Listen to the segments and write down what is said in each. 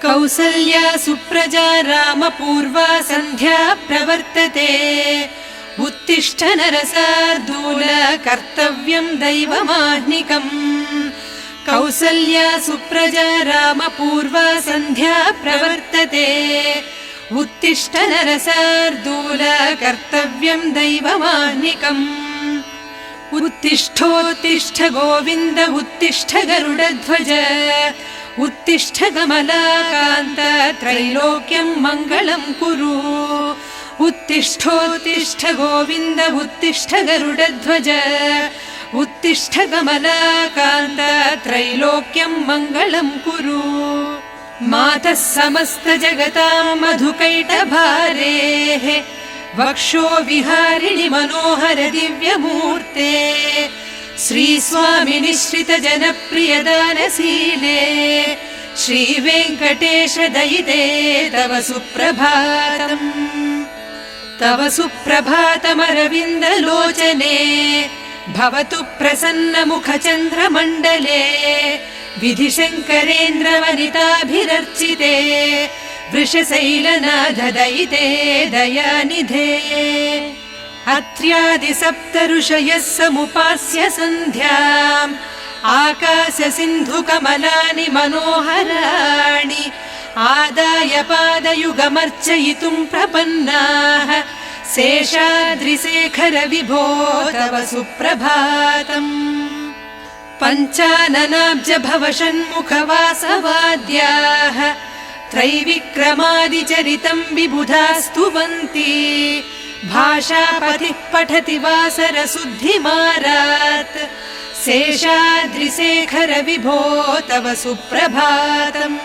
कौसल्या सुप्रजा रामपूर्वा सन्ध्या प्रवर्तते उत्तिष्ठ नरसार्दूल कर्तव्यं दैवमाह्निकम् कौसल्या सुप्रजा रामपूर्वा सन्ध्या प्रवर्तते उत्तिष्ठ नरसार्दूल कर्तव्यं दैवमाह्निकम् उत्तिष्ठोत्तिष्ठ गोविन्द उत्तिष्ठ गरुडध्वज उत्तिष्ठ कमलाकान्त त्रैलोक्यं मङ्गलं कुरु उत्तिष्ठोत्तिष्ठ गोविन्द उत्तिष्ठ गरुडध्वज उत्तिष्ठ कमलाकान्त त्रैलोक्यं मङ्गलं कुरु मातः समस्त जगतां मधुकैटभारेः वक्षो विहारिणि मनोहर दिव्यमूर्ते श्रीस्वामि निश्रित जनप्रिय दानशीले श्रीवेङ्कटेश दयिते तव सुप्रभातम् तव सुप्रभातमरविन्दलोचने भवतु प्रसन्न मुखचन्द्रमण्डले विधिशङ्करेन्द्रवनिताभिरर्चिते वृषशैलनाथ दयिते दयानिधे अत्र्यादि सप्त ऋषयः समुपास्य सन्ध्याम् आकाश सिन्धु कमलानि मनोहराणि आदाय पादयुगमर्चयितुं प्रपन्नाः शेषाद्रिशेखर विभो तव सुप्रभातम् पञ्चाननाब्ज भव षण्मुखवासवाद्याः त्रैविक्रमादिचरितं विबुधा स्तुवन्ति भाषापतिः पठति वासरशुद्धिमारात् शेषाद्रिशेखर विभो तव सुप्रभातम्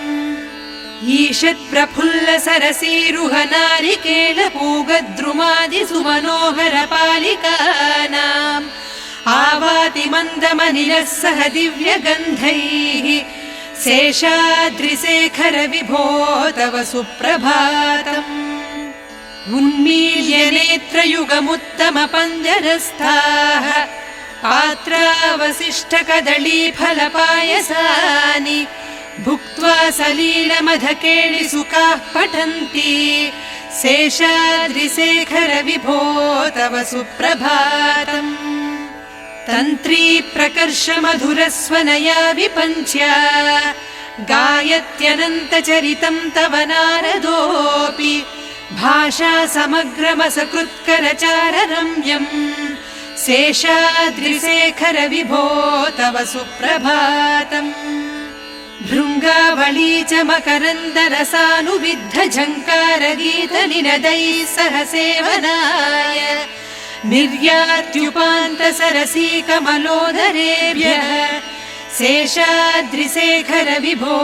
ईषत्प्रफुल्ल सरसीरुहनारिकेलपूगद्रुमादि सुमनोहर पालिकानाम् आवाति मन्दमनिलः सह दिव्यगन्धैः शेषाद्रिशेखर विभो तव सुप्रभातम् उन्मील्य नेत्रयुगमुत्तम पञ्जरस्थाः पात्रावशिष्ट कदलीफलपायसानि भुक्त्वा सलीलमधकेळिसुखाः पठन्ति शेषाद्रिशेखर विभो तव सुप्रभातम् तन्त्री प्रकर्ष मधुरस्वनया विपञ्च्या गायत्यनन्तचरितं तव नारदोऽपि भाषा समग्रमसकृत्करचार रम्यम् शेषाद्रिशेखर विभो तव सुप्रभातम् भृङ्गावळी च मकरन्दरसानुविद्ध झङ्कारगीतनिनदैः सह सेवनाय निर्यात्युपान्त सरसी कमलोदरेभ्यः शेषाद्रिशेखर विभो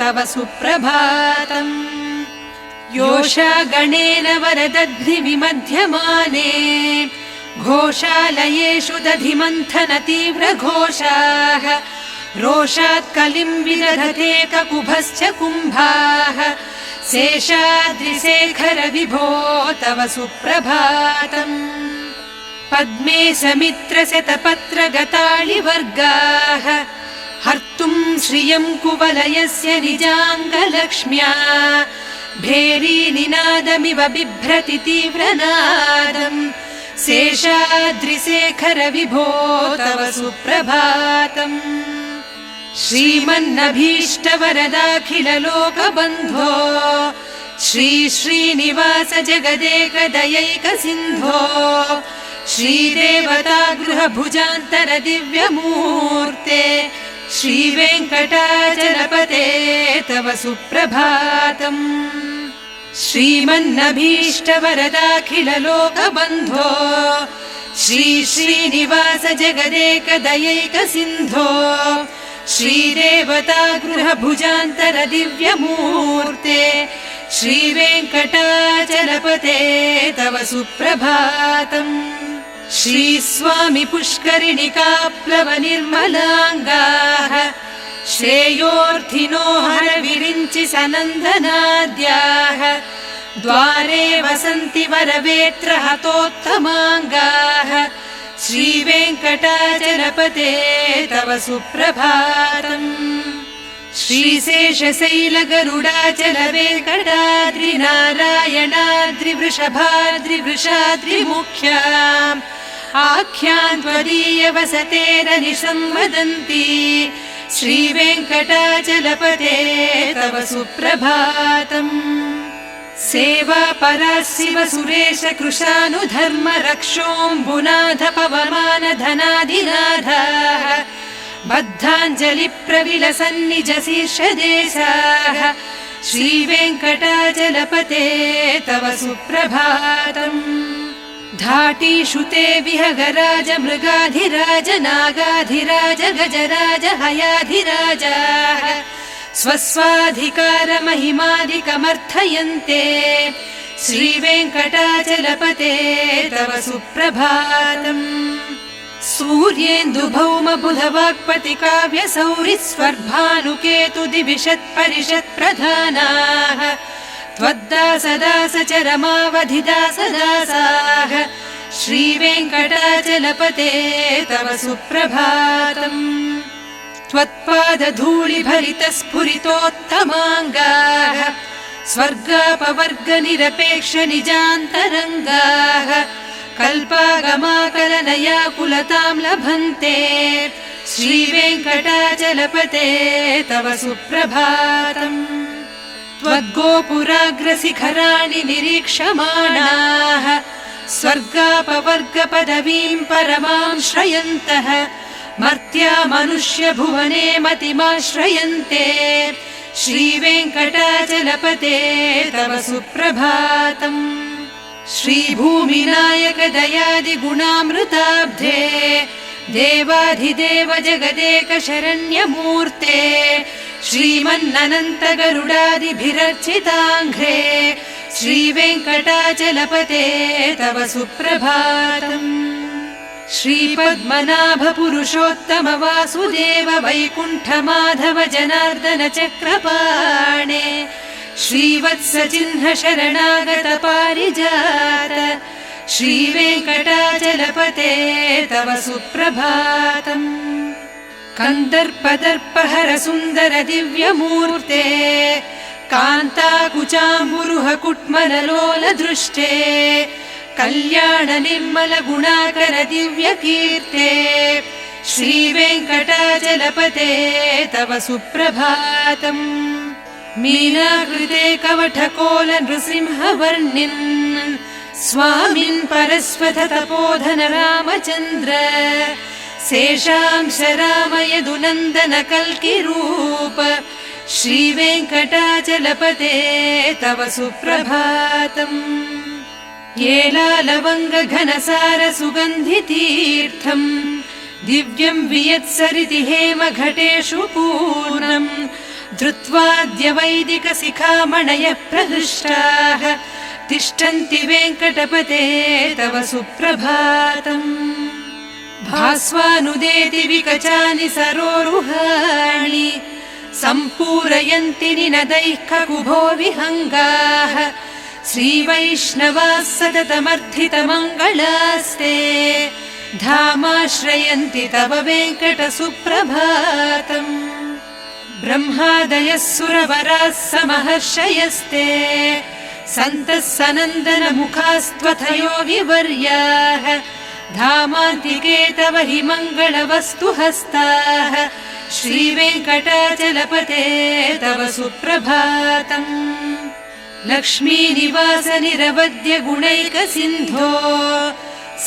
तव सुप्रभातम् योषा गणेन वरदध्नि विमध्यमाने घोषालयेषु दधिमन्थन तीव्र घोषाः रोषात् कलिं विदधते ककुभश्च कुम्भाः शेषाद्रिशेखर विभो तव सुप्रभातम् पद्मे समित्रशतपत्र गताळिवर्गाः हर्तुं श्रियं कुवलयस्य निजाङ्गलक्ष्म्या भेरी निनादमिव बिभ्रति तीव्रनादम् शेषाद्रिशेखर विभो तव सुप्रभातम् श्रीमन्नभीष्ट वरदाखिल लोकबन्धो श्री श्रीनिवास जगदेक दयैक सिन्धो श्रीदेवता गृहभुजान्तर दिव्यमूर्ते श्रीवेङ्कटाचलपते तव सुप्रभातम् श्रीमन्नभीष्ट वरदाखिल लोकबन्धो श्री श्रीनिवास जगदेक दयैक सिन्धो श्रीदेवता गृहभुजान्तर दिव्यमूर्ते श्रीवेङ्कटाचलपते तव सुप्रभातम् श्रीस्वामि पुष्करिणिकाप्लव निर्मलाङ्गाः श्रेयोर्थिनो हर विरिञ्चि सनन्दनाद्याः द्वारे वसन्ति वरवेत्र हतोत्तमाङ्गाः श्रीवेङ्कटाचलपते तव सुप्रभातम् श्रीशेषशैलगरुडाचलवेङ्कटाद्रिनारायणाद्रिवृषभाद्रिवृषाद्रिमुख्या आख्यान् त्वदीयवसतेरनिशं वदन्ति श्रीवेङ्कटाचलपते तव सुप्रभातम्। सेवापराशिव सुरेश कृशानुधर्म रक्षोऽम्बुनाथ पवमान धनाधिनाथाः बद्धाञ्जलि प्रविलसन्निज शीर्षदेशाः श्रीवेङ्कटाचलपते तव सुप्रभातम्। धाटीषु ते विहगराज मृगाधिराज नागाधिराज गजराज हयाधिराजाः स्वस्वाधिकार महिमादिकमर्थयन्ते श्रीवेङ्कटाचलपते तव सुप्रभातम्। सूर्येन्दुभौम बुधवाक्पति काव्यसौरिस्वर्भानुकेतु दिविशत्परिषत् प्रधानाः त्वद्दासदास चरमावधिदासदासाः श्रीवेङ्कटाचलपते तव सुप्रभातम्। त्वत्पादधूलिभरितस्फुरितोत्तमाङ्गाः स्वर्गापवर्गनिरपेक्ष निजान्तरङ्गाः कल्पागमाकलनयाकुलतां लभन्ते श्रीवेङ्कटाचलपते तव सुप्रभातम्। त्वद्गोपुराग्रशिखराणि निरीक्षमाणाः स्वर्गापवर्गपदवीं परमां श्रयन्तः मर्त्या मनुष्यभुवने मतिमाश्रयन्ते श्रीवेङ्कटाचलपते तव सुप्रभातम्। श्रीभूमिनायक दयादिगुणामृताब्धे देवाधिदेव जगदेक शरण्यमूर्ते श्रीमन्ननन्त गरुडादिभिरर्चिताङ्घ्रे श्रीवेङ्कटाचलपते तव सुप्रभातम्। श्रीपद्मनाभ पुरुषोत्तम वासुदेव वैकुण्ठ माधव जनार्दन चक्रपाणे श्रीवत्सचिह्न शरणागत पारिजात श्रीवेङ्कटाचलपते तव सुप्रभातम्। कन्दर्पदर्पहर सुन्दर दिव्यमूर्ते कान्ताकुचाम्बुरुह कुट्मललोल दृष्टे कल्याण निर्मल गुणाकर दिव्यकीर्ते श्रीवेङ्कटाचलपते तव सुप्रभातम्। मीनाकृते कवठकोल नृसिंहवर्णिन् स्वामिन् परस्वथ तपोधन रामचन्द्र शेषांश राम यदुनन्दन कल्किरूप श्रीवेङ्कटाचलपते तव सुप्रभातम्। येलालवङ्ग घनसार सुगन्धितीर्थम् दिव्यं वियत्सरिति हेम घटेषु पूर्णम् धृत्वाद्य वैदिक शिखामणयः प्रहृष्टाः तिष्ठन्ति वेङ्कटपते तव सुप्रभातम्। भास्वानुदेति विकचानि सरोरुहाणि सम्पूरयन्ति निनदैः ककुभो विहङ्गाः श्रीवैष्णवाः सततमर्थितमङ्गलास्ते धामाश्रयन्ति तव वेङ्कट सुप्रभातम्। ब्रह्मादयः सुरवराः समहर्षयस्ते सन्तः सनन्दन मुखास्त्वथ योगिवर्याः धामान्तिके तव हि मङ्गलवस्तु हस्ताः श्रीवेङ्कटाचलपते तव सुप्रभातम्। लक्ष्मीनिवास निरवद्य गुणैक सिन्धो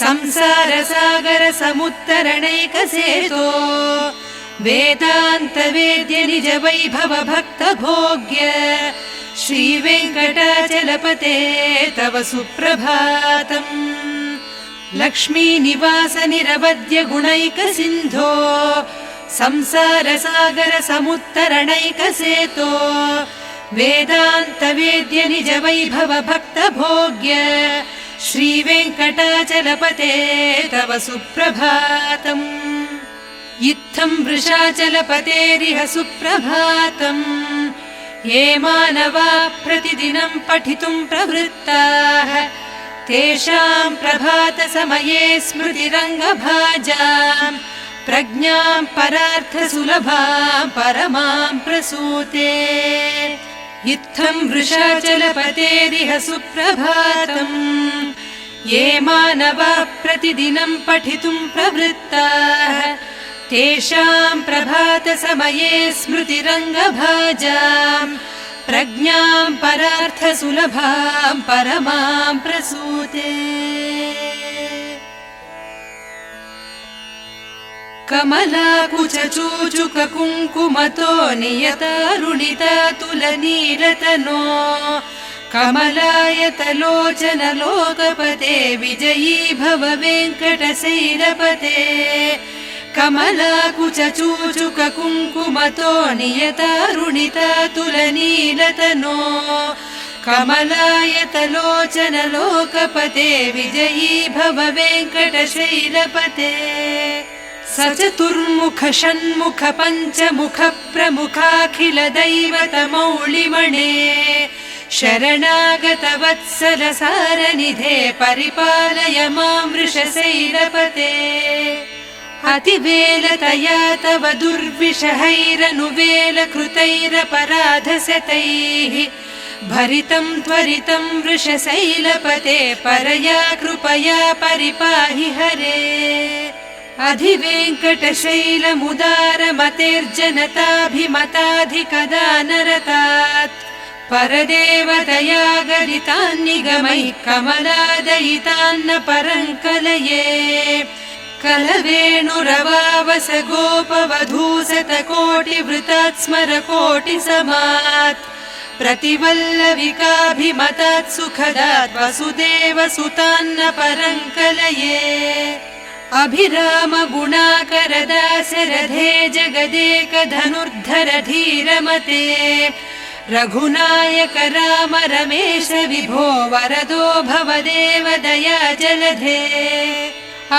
संसार सागर समुत्तरणैक सेतो वेदान्त वेद्य निज वैभव भक्त भोग्य श्रीवेङ्कटाचलपते तव सुप्रभातम्। लक्ष्मीनिवास निरवद्य गुणैक सिन्धो संसार सागर समुत्तरणैक सेतो वेदान्त वेद्य निज वैभव भक्त भोग्य श्रीवेङ्कटाचलपते तव सुप्रभातम्। इत्थं वृषाचलपतेरिह सुप्रभातम् ये मानवा प्रतिदिनं पठितुं प्रवृत्ताः तेषां प्रभात समये स्मृतिरङ्गभाजां प्रज्ञां परार्थसुलभां परमां प्रसूते। इत्थं वृषाचलपतेरिह सुप्रभातम् ये मानवाः प्रतिदिनं पठितुं प्रवृत्ताः तेषां प्रभातसमये स्मृतिरङ्गभाजां प्रज्ञां परार्थसुलभां परमां प्रसूते। कमलाकुचूचुककुङ्कुमतो नियतारुणितातुलनीलतनो कमलायतलोचनलोकपते विजयी भव वेङ्कटशैलपते। कमलाकुचूचुककुङ्कुमतो नियतारुणितातुलनीलतनो कमलायतलोचनलोकपते विजयी भव वेङ्कटशैलपते। सचतुर्मुख षण्मुख पञ्चमुख प्रमुखाखिल दैवतमौलिमणे शरणागत वत्सल सारनिधे परिपालय मां वृषशैलपते। अतिवेलतया तव दुर्विषहैरनुवेलकृतैरपराधशतैः भरितं त्वरितं वृषशैलपते परया कृपया परिपाहि हरे। अधिवेङ्कटशैलमुदारमतेर्जनताभिमताधिकदानरतात् परदेवतया गरितान्निगमैः कमलादयितान्न परङ्कलये। कलवेणुरवावस गोपवधूसतकोटिवृतात् स्मरकोटिसमात् प्रतिवल्लविकाभिमतात् सुखदात् वसुदेवसुतान्न परङ्कलये। अभिराम गुणाकरदासरथे जगदेकधनुर्धर धीरमते रघुनायक राम रमेश विभो वरदो भवदेव दया जलधे।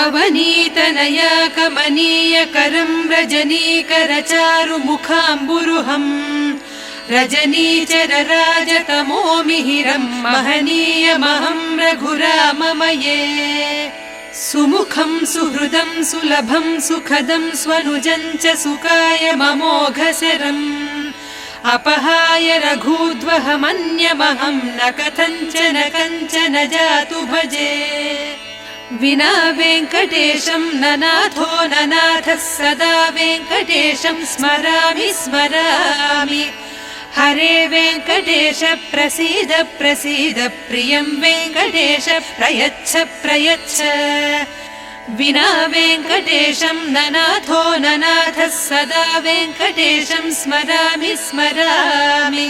अवनीतनया कमनीयकरं रजनीकरचारुमुखाम्बुरुहम् रजनीचरराजतमो मिहिरं महनीयमहं रघुराममये। सुमुखं सुहृदं सुलभं सुखदं स्वनुजं च सुखाय ममोघशरम् अपहाय रघूद्वहमन्यमहं न कथञ्चन कञ्चन जातु भजे। विना वेङ्कटेशं न नाथो न नाथः सदा वेङ्कटेशं स्मरामि स्मरामि। हरे वेङ्कटेश प्रसीद प्रसीद प्रियं वेङ्कटेश प्रयच्छ प्रयच्छ। विना वेङ्कटेशं न नाथो न नाथः सदा वेङ्कटेशं स्मरामि स्मरामि।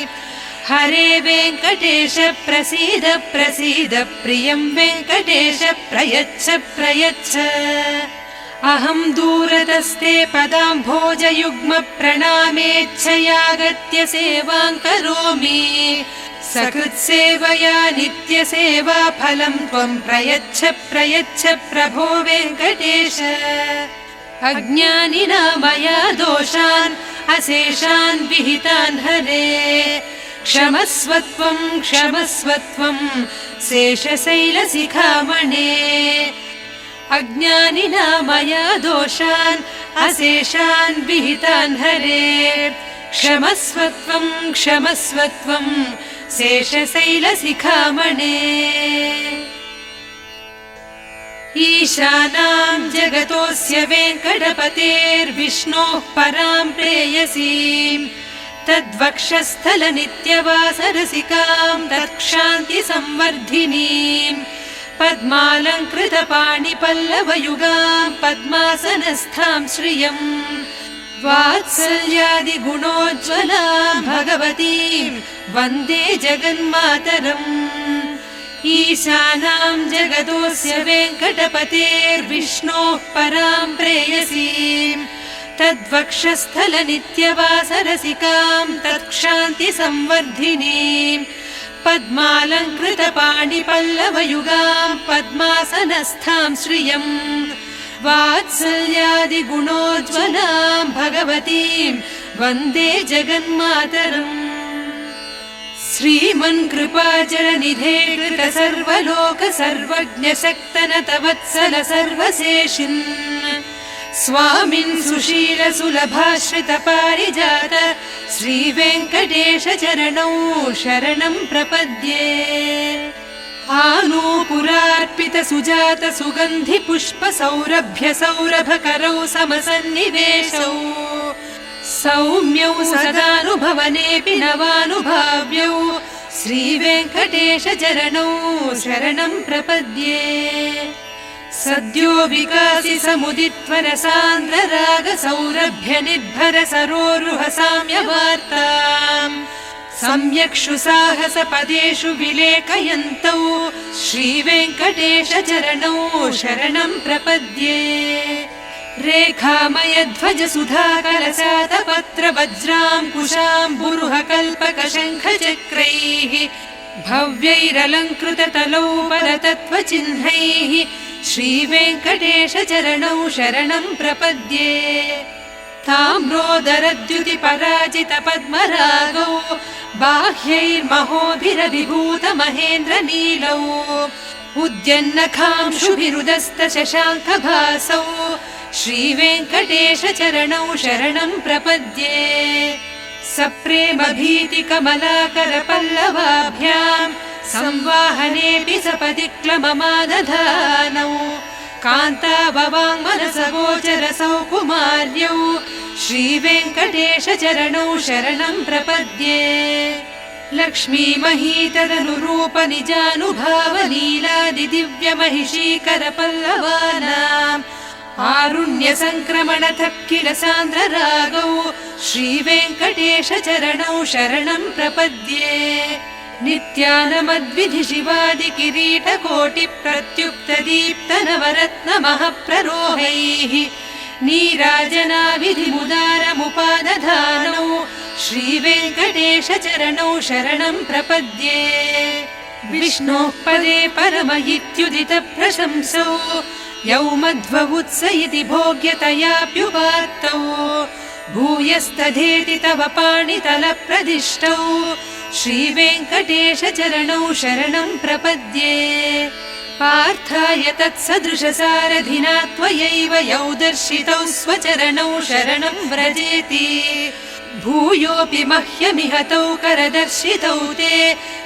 हरे वेङ्कटेश प्रसीद प्रसीद प्रियं वेङ्कटेश प्रयच्छ प्रयच्छ। अहं दूरतस्ते पदाम्भोजयुग्म प्रणामेच्छयागत्य सेवां करोमि। सकृत्सेवया नित्यसेवा फलं त्वं प्रयच्छ प्रयच्छ प्रभो वेङ्कटेश। अज्ञानिना मया दोषान् अशेषान् विहितान् हरे क्षमस्वत्वं क्षमस्वत्वं शेषशैलशिखामणे। अज्ञानिना मया दोषान् अशेषान् विहितान् हरे क्षमस्वत्वं क्षमस्वत्वं शेषशैलशिखामणे। ईशानां जगतोऽस्य वेङ्कटपतेर्विष्णोः परां प्रेयसीं तद्वक्षस्थलनित्यवासरसिकां तत्क्षान्तिसंवर्धिनीं पद्मालङ्कृतपाणिपल्लवयुगां पद्मासनस्थां श्रियम् वात्सल्यादिगुणोज्ज्वलां भगवतीं वन्दे जगन्मातरम्। ईशानां जगतोऽस्य वेङ्कटपतेर्विष्णोः परां प्रेयसीं तद्वक्षस्थलनित्यवासरसिकां तत्क्षान्तिसंवर्धिनीं पद्मालङ्कृतपाणिपल्लवयुगां पद्मासनस्थां श्रियम् वात्सल्यादिगुणोज्ज्वलां भगवतीं वन्दे जगन्मातरम्। श्रीमन्कृपाजलनिधे कृत सर्वलोक सर्वज्ञ शक्तनत वत्सल सर्वशेषिन् स्वामिन् सुशील सुलभाश्रित पारिजात श्रीवेङ्कटेश चरणौ शरणं प्रपद्ये। आनूपुरार्पित सुजात सुगन्धि पुष्प सौरभ्य सौरभकरौ समसन्निवेशौ सौम्यौ सदानुभवनेऽपि नवानुभाव्यौ श्रीवेङ्कटेश चरणौ शरणं प्रपद्ये। सद्यो विकासि समुदित्वर सान्द्र राग सौरभ्य निर्भर सरोरुह साम्यवार्ताम् सम्यक्षु साहस पदेषु विलेखयन्तौ श्रीवेङ्कटेश चरणौ शरणं प्रपद्ये। रेखामय ध्वज सुधाकर सातपत्र वज्राङ्कुशाम्बुरुह कल्पक शङ्ख चक्रैः भव्यैरलङ्कृत तलौ परतत्त्वचिह्नैः श्रीवेङ्कटेश चरणौ शरणं प्रपद्ये। ताम्रोदरद्युति पराजित पद्मरागौ बाह्यैर्महोभिरभिभूत महेन्द्र नीलौ उद्यन्नखांशुभिरुदस्त शशाङ्क भासौ श्रीवेङ्कटेश चरणौ शरणं प्रपद्ये। सप्रेम भीति कमलाकर पल्लवाभ्याम् संवाहनेऽपि सपदि क्लममादधानौ कान्ताववाङ्मनसगोचर सौकुमार्यौ श्रीवेङ्कटेश चरणौ शरणं प्रपद्ये। लक्ष्मी महीतदनुरूप निजानुभाव लीलादि दिव्य महिषीकर पल्लवानाम् आरुण्य संक्रमण तत्किल सान्द्र रागौ श्रीवेङ्कटेश चरणौ शरणं प्रपद्ये। नित्यानमद्विधि शिवादि किरीट कोटि प्रत्युक्त दीप्त नवरत्न महप्ररोहैः नीराजनाविधि मुदारमुपादधानौ श्रीवेङ्कटेश चरणौ शरणं प्रपद्ये। विष्णोः पदे परम इत्युदित प्रशंसौ यौ मध्व उत्स इति भोग्यतयाप्युपात्तौ भूयस्तधेति तव पाणितल प्रदिष्टौ श्रीवेङ्कटेश चरणौ शरणं प्रपद्ये। पार्थाय तत्सदृश सारथिना त्वयैव यौ दर्शितौ स्वचरणौ शरणं व्रजेति भूयोऽपि मह्यमिहतौ करदर्शितौ ते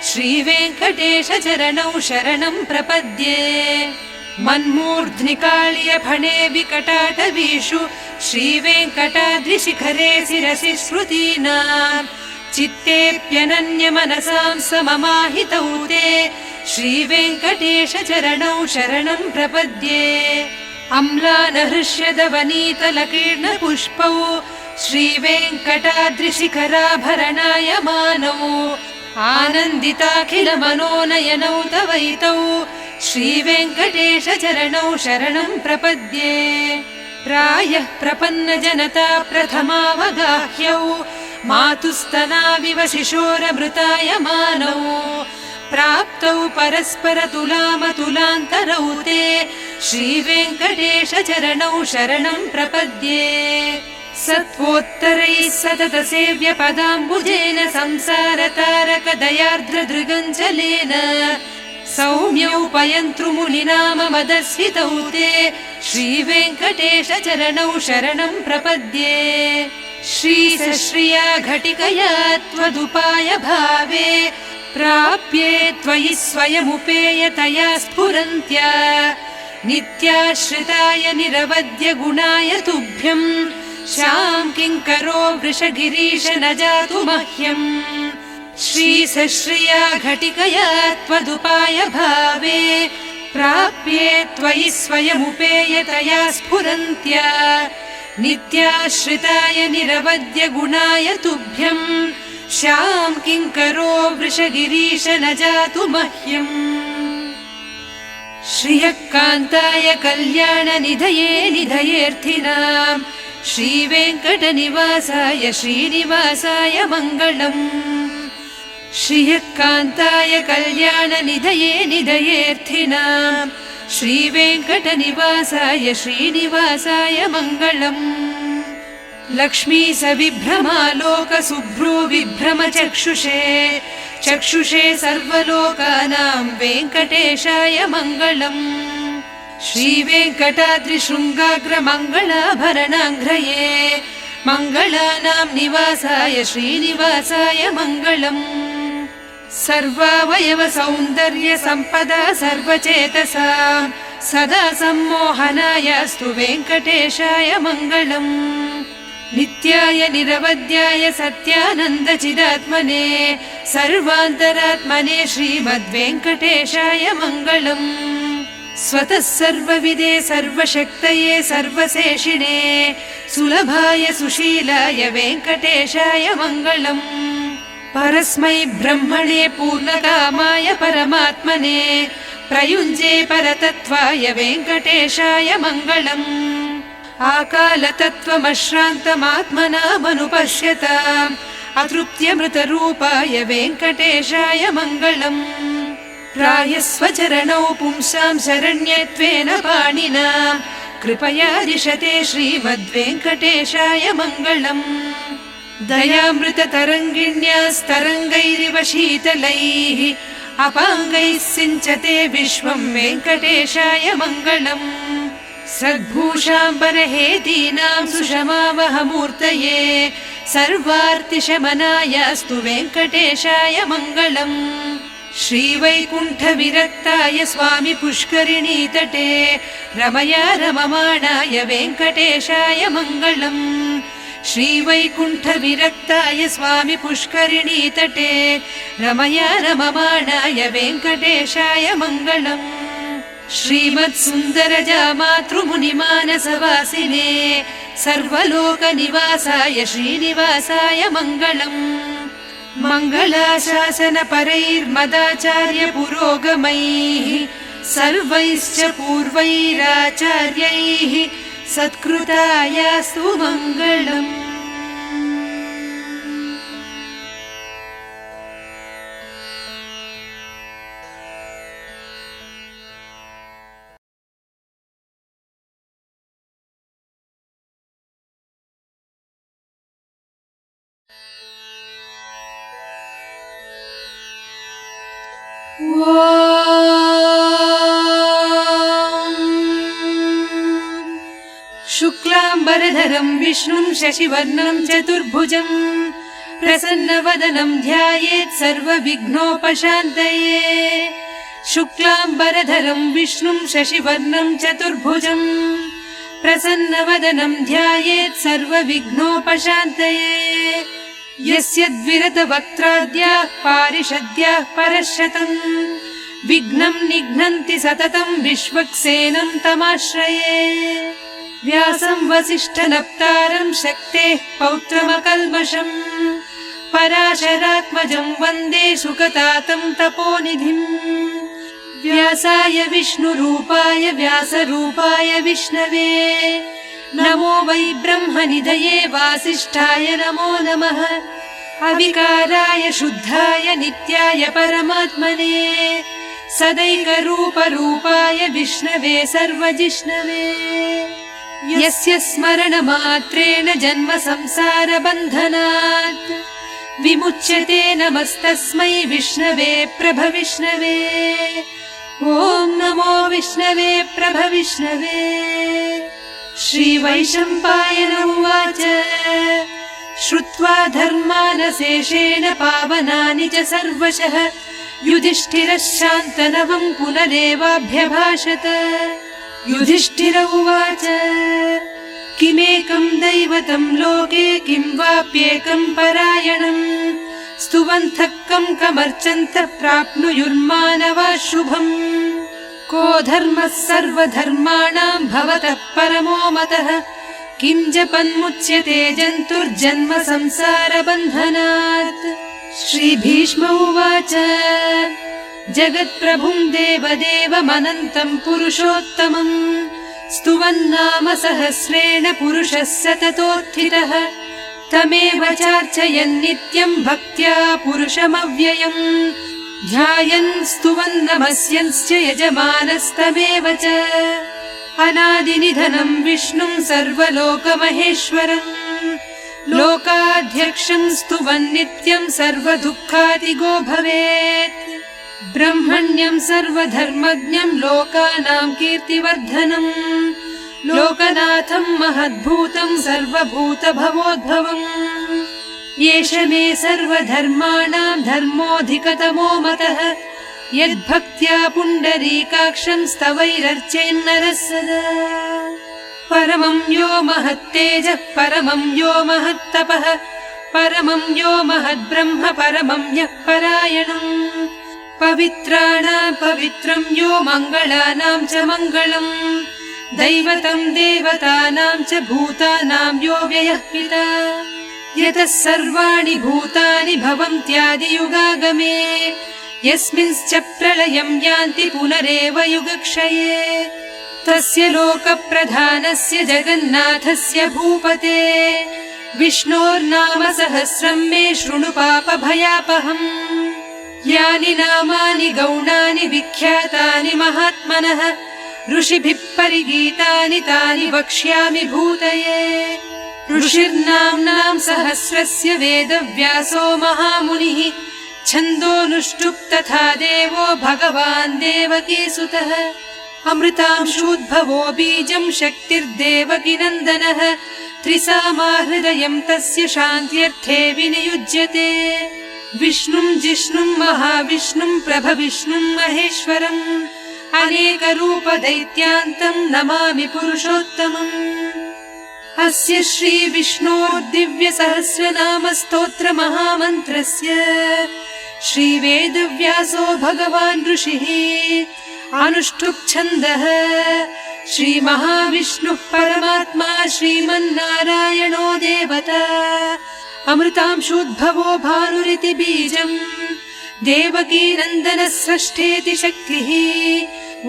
श्रीवेङ्कटेश चरणौ शरणं प्रपद्ये। मन्मूर्ध्नि काळ्य फणे विकटाटवीषु श्रीवेङ्कटाद्रिशिखरे शिरसि श्रुतीनाम् चित्तेऽप्यनन्य मनसां सममाहितौ ते श्रीवेङ्कटेश चरणौ शरणं प्रपद्ये। अम्लानहृष्यदवनीतलकीर्ण पुष्पौ श्रीवेङ्कटाद्रिशिखराभरणायमानौ आनन्दिताखिल मनोनयनौ तवैतौ श्रीवेङ्कटेश चरणौ शरणं प्रपद्ये। प्रायः प्रपन्न जनता प्रथमावगाह्यौ मातुस्तनाविव शिशोरमृतायमानौ प्राप्तौ परस्पर तुलामतुलान्तरौ ते श्रीवेङ्कटेश चरणौ शरणं प्रपद्ये। सत्वोत्तरैः सतत सेव्य पदाम्बुजेन संसारतारक दयार्द्र दृगञ्जलेन सौम्यौ पयन्तृमुनिनाम मदर्शितौ ते श्रीवेङ्कटेश चरणौ शरणं प्रपद्ये। श्रीसश्रिया घटिकया त्वदुपाय भावे प्राप्ये त्वयि स्वयमुपेयतया स्फुरन्त्या नित्याश्रिताय निरवद्य गुणाय तुभ्यम् शां किङ्करो वृषगिरीश न जातु मह्यम्। श्रीसश्रिया घटिकया त्वदुपाय भावे प्राप्ये त्वयि स्वयमुपेयतया स्फुरन्त्या नित्याश्रिताय निरवद्य गुणाय तुभ्यम् शां किङ्करो वृषगिरीश न जातु मह्यम्। श्रियः कान्ताय कल्याण निधये निधयेऽर्थिनाम् श्रीवेङ्कटनिवासाय श्रीनिवासाय मङ्गलम्। श्रियः कान्ताय कल्याण निधये निधयेऽर्थिनाम् श्रीवेङ्कटनिवासाय श्रीनिवासाय मङ्गलम्। लक्ष्मी सविभ्रमालोक सुभ्रू विभ्रम चक्षुषे चक्षुषे सर्वलोकानां वेङ्कटेशाय मङ्गलम्। श्रीवेङ्कटाद्रिशृङ्गाग्रमङ्गलाभरणाङ्घ्रये मङ्गलानां निवासाय श्रीनिवासाय मङ्गलम्। सर्वावयव सौन्दर्य सम्पदा सर्वचेतसा सदा सम्मोहनायास्तु वेङ्कटेशाय मङ्गलम्। नित्याय निरवध्याय सत्यानन्दचिदात्मने सर्वान्तरात्मने श्रीमद्वेङ्कटेशाय मङ्गलम्। स्वतः सर्वविदे सर्वशक्तये सर्वशेषिणे सुलभाय सुशीलाय वेङ्कटेशाय मङ्गलम्। परस्मै ब्रह्मणे पूर्णकामाय परमात्मने प्रयुञ्जे परतत्त्वाय वेङ्कटेशाय मङ्गलम्। आकालतत्त्वमश्रान्तमात्मनामनुपश्यताम् अतृप्त्यमृतरूपाय वेङ्कटेशाय मङ्गलम्। प्रायस्वचरणौ पुंसां शरण्यत्वेन पाणिना कृपया दिशते श्रीमद्वेङ्कटेशाय मङ्गलम्। दयामृततरङ्गिण्यास्तरङ्गैरिव शीतलैः अपाङ्गैः सिञ्चते विश्वं वेङ्कटेशाय मङ्गलम्। सद्भूषाम्बरहेतीनां सुषमावहमूर्तये सर्वार्तिशमनायास्तु वेङ्कटेशाय मङ्गलम्। श्रीवैकुण्ठविरक्ताय स्वामि पुष्करिणीतटे रमया रममाणाय वेङ्कटेशाय मङ्गलम्। श्रीवैकुण्ठविरक्ताय स्वामि पुष्करिणीतटे रमया रममाणाय वेङ्कटेशाय मङ्गलम्। श्रीमत्सुन्दरजामातृमुनिमानसवासिने सर्वलोकनिवासाय श्रीनिवासाय मङ्गलम्। मङ्गलाशासनपरैर्मदाचार्य पुरोगमैः सर्वैश्च पूर्वैराचार्यैः सत्कृतायास्तु मङ्गलम्। शुक्लाम्बरधरं विष्णुं शशिवर्णं चतुर्भुजं प्रसन्नवदनं ध्यायेत् सर्वविघ्नोपशान्तये। शुक्लाम्बरधरं विष्णुं शशिवर्णं चतुर्भुजं प्रसन्नवदनं ध्यायेत् सर्वविघ्नोपशान्तये। यस्य द्विरतवक्त्राद्याः पारिषद्याः परशतम् विघ्नं निघ्नन्ति सततं विश्वक्सेनं तमाश्रये। व्यासं वसिष्ठनप्तारं शक्तेः पौत्रमकल्मषम् पराशरात्मजं वन्दे सुकतातं तपोनिधिम्। व्यासाय विष्णुरूपाय व्यासरूपाय विष्णवे नमो वै ब्रह्मनिधये वासिष्ठाय नमो नमः। अविकाराय शुद्धाय नित्याय परमात्मने सदैकरूपरूपाय विष्णवे सर्वजिष्णवे। यस्य स्मरणमात्रेण जन्म संसारबन्धनात् विमुच्यते नमस्तस्मै विष्णवे प्रभविष्णवे। ॐ नमो विष्णवे प्रभविष्णवे। श्रीवैशम्पायन उवाच श्रुत्वा धर्मानशेषेण पावनानि च सर्वशः युधिष्ठिरः शान्तनवं पुनरेवाभ्यभाषत। युधिष्ठिर उवाच किमेकं दैवतं लोके किं वाप्येकं परायणम् स्तुवन्तः कं कमर्चन्तः प्राप्नुयुर्मानवाः शुभम्। को धर्मः सर्वधर्माणां भवतः परमो मतः किं जपन्मुच्यते जन्तुर्जन्म संसारबन्धनात्। श्रीभीष्म उवाच जगत्प्रभुं देवदेवमनन्तं पुरुषोत्तमम् स्तुवन्नाम सहस्रेण पुरुषः सततोत्थितः तमेव चार्चयन् नित्यं भक्त्या पुरुषमव्ययम् ध्यायन् स्तुवन्नमस्यंश्च यजमानस्तमेव च। अनादिनिधनं विष्णुं सर्वलोकमहेश्वरम् लोकाध्यक्षं स्तुवन् नित्यं सर्वदुःखादिगो भवेत्। ब्रह्मण्यं सर्वधर्मज्ञं लोकानां कीर्तिवर्धनम् लोकनाथं महद्भूतं सर्वभूतभवोद्भवम् एष मे सर्वधर्माणां धर्मोऽधिकतमो मतः यद्भक्त्या पुण्डरीकाक्षं स्तवैरर्चेन्नरः सदा परमं यो महत्तेजः परमं यो महत्तपः परमं यो महद्ब्रह्म परमं यः परायणम् पवित्राणां पवित्रं यो मङ्गलानां च मङ्गलम् दैवतं देवतानां च भूतानां यो व्ययः पिता यतः सर्वाणि भूतानि भवन्त्यादियुगागमे यस्मिंश्च प्रलयं यान्ति पुनरेव युगक्षये तस्य लोकप्रधानस्य जगन्नाथस्य भूपते विष्णोर्नाम सहस्रं मे शृणु पापभयापहम् यानि नामानि गौणानि विख्यातानि महात्मनः ऋषिभिः परिगीतानि तानि वक्ष्यामि भूतये ऋषिर्नाम्नां सहस्रस्य वेदव्यासो महामुनिः छन्दोनुष्टुप् तथा देवो भगवान् देवकीसुतः अमृतांशूद्भवो बीजं शक्तिर्देवकीनन्दनः त्रिसामाहृदयं तस्य शान्त्यर्थे विनियुज्यते विष्णुं जिष्णुं महाविष्णुं प्रभविष्णुं महेश्वरम् अनेकरूपदैत्यान्तं नमामि पुरुषोत्तमम् अस्य श्रीविष्णोर्दिव्यसहस्रनामस्तोत्र महामन्त्रस्य श्रीवेदव्यासो भगवान् ऋषिः अनुष्ठुप् छन्दः श्रीमहाविष्णुः परमात्मा श्रीमन्नारायणो देवता अमृतांशूद्भवो भानुरिति बीजम् देवकीनन्दनः स्रष्टेति शक्तिः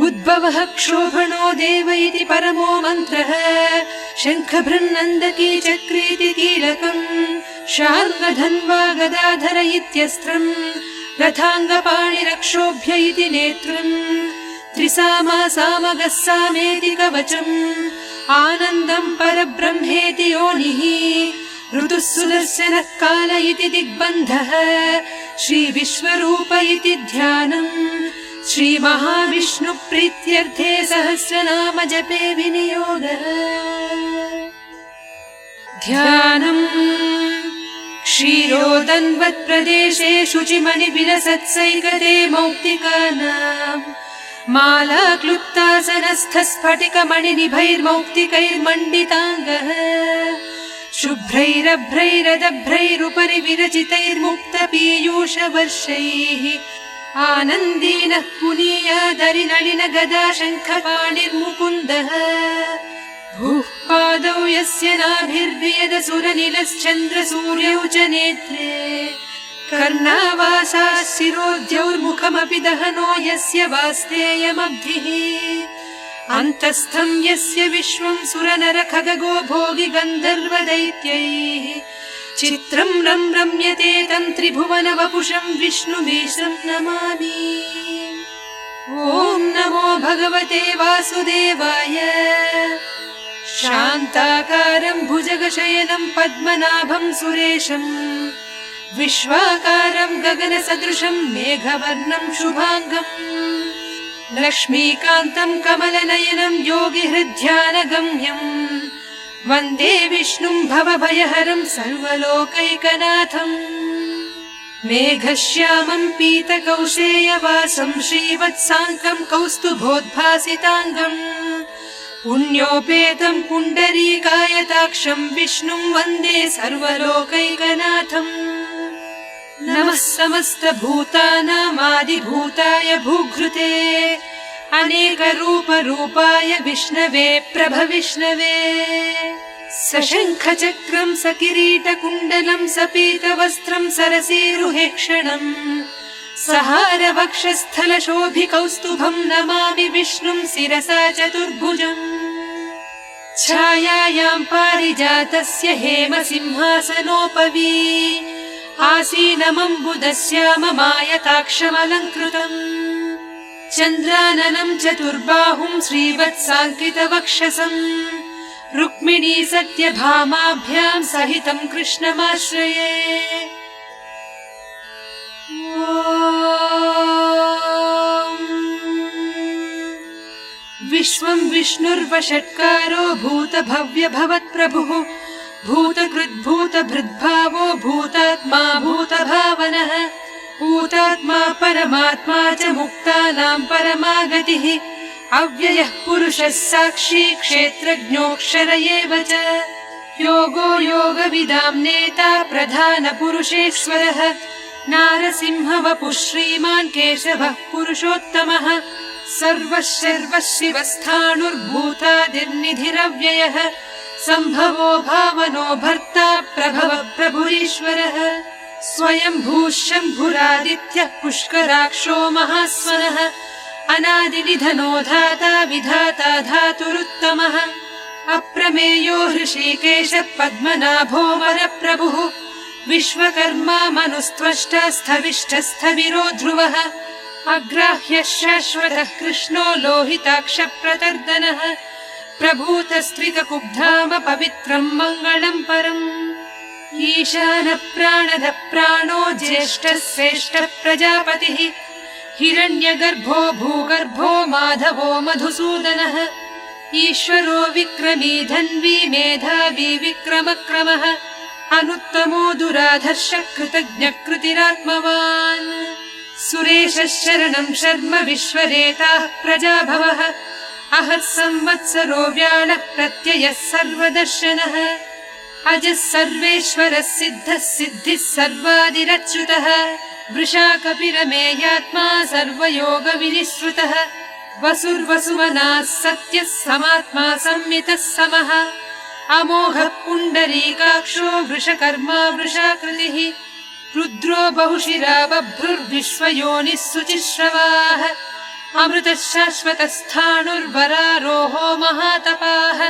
उद्भवः क्षोभणो देव इति परमो मन्त्रः शङ्खभृन्नन्दकी चक्रेति कीलकम् शार्ङ्गधन्वा गदाधर इत्यस्त्रम् रथाङ्गपाणिरक्षोभ्य इति नेत्रम् त्रिसामा सामगः सामेति कवचम् आनन्दम् परब्रह्मेति योनिः ऋतुः सुदर्शनः काल इति दिग्बन्धः श्रीविश्वरूप इति ध्यानम् श्रीमहाविष्णुप्रीत्यर्थे सहस्रनाम जपे विनियोगः ध्यानम् क्षीरोदन्वत्प्रदेशे शुचिमणिविलसत्सैकते मौक्तिकानाम् माला क्लुप्तासनस्थ स्फटिकमणिनिभैर्मौक्तिकैर्मण्डिताङ्गः शुभ्रैरभ्रैरदभ्रैरुपरि विरचितैर्मुक्तपीयूषवर्षैः आनन्दीनः पुनीयादरि नलिन गदा शङ्खपाणिर्मुकुन्दः भूः पादौ यस्य नाभिर्वियदसुरनिलश्चन्द्रसूर्यौ च नेत्रे कर्णावासाः शिरोद्यौर्मुखमपि दहनो यस्य वास्तेयमब्धिः अन्तस्थं यस्य विश्वं सुरनर खगगो भोगि गन्धर्वदैत्यैः चित्रं रम्यते तं त्रिभुवन वपुषं विष्णुमीशं नमामि ॐ नमो भगवते वासुदेवाय शान्ताकारं भुजगशयनं पद्मनाभं सुरेशम् विश्वाकारं गगनसदृशं मेघवर्णं शुभाङ्गम् लक्ष्मीकान्तं कमलनयनं योगिहृद्ध्यानगम्यम् वन्दे विष्णुं भवभयहरं सर्वलोकैकनाथम् मेघश्यामं पीतकौशेयवासं श्रीवत्साङ्कं कौस्तुभोद्भासिताङ्गम् पुण्योपेतं पुण्डरीकायताक्षं विष्णुं वन्दे सर्वलोकैकनाथम् नमः समस्तभूतानामादिभूताय भूघृते अनेकरूपरूपाय विष्णवे प्रभविष्णवे सशङ्खचक्रं सकिरीटकुण्डलं सपीतवस्त्रं सरसीरुहेक्षणम् सहारवक्षस्थलशोभिकौस्तुभं नमामि विष्णुं शिरसा चतुर्भुजम् छायायां पारिजातस्य हेमसिंहासनोपवी आसीनमम्बुदश्याममायताक्षमलङ्कृतम् चन्द्राननं चतुर्बाहुं श्रीवत्साङ्कितवक्षसम् रुक्मिणी सत्यभामाभ्यां सहितं कृष्णमाश्रये। विश्वं विष्णुर्वषट्कारो भूतभव्यभवत्प्रभुः भूतकृद्भूतभृद्भावो भूतात्मा भूतभावनः भूतात्मा परमात्मा च मुक्तानां परमागतिः अव्ययः पुरुषः साक्षी क्षेत्रज्ञोऽक्षर एव च योगो योगविदां नेता प्रधानपुरुषेश्वरः नारसिंहवपुः श्रीमान् केशवः पुरुषोत्तमः सर्वः शर्वः शिवस्थाणुर्भूतादिर्निधिरव्ययः सम्भवो भावनो भर्ता प्रभवः प्रभुरीश्वरः स्वयंभूः शम्भुरादित्यः पुष्कराक्षो महास्वनः अनादिनिधनो धाता विधाता धातुरुत्तमः अप्रमेयो हृषीकेशः पद्मनाभो वरप्रभुः विश्वकर्मा मनुस्त्वष्टा स्थविष्ठस्थविरो ध्रुवः अग्राह्यः शाश्वतः कृष्णो लोहिताक्षप्रतर्दनः प्रभूतस्त्रितकुब्धाम पवित्रम् मङ्गलम् परम् ईशानः प्राणदः प्राणो ज्येष्ठः श्रेष्ठः प्रजापतिः हिरण्यगर्भो भूगर्भो माधवो मधुसूदनः ईश्वरो विक्रमी धन्वी मेधावी विक्रमक्रमः अनुत्तमो दुराधर्षः कृतज्ञः कृतिरात्मवान् सुरेशः शरणं शर्म विश्वरेताः प्रजाभवः अहः संवत्सरो व्याळः प्रत्ययः सर्वदर्शनः अजः सर्वेश्वरः सिद्धः सिद्धिः सर्वादिरच्युतः वृषाकपिरमेयात्मा सर्वयोगविनिःश्रुतः वसुर्वसुमनाः सत्यः समात्मा संमितः समः अमोघः पुण्डरीकाक्षो वृषकर्मा वृषाकृतिः रुद्रो बहुशिरा बभ्रुर्विश्वयोनिः शुचिश्रवाः अमृतः शाश्वतस्थाणुर्वरारोहो महातपाः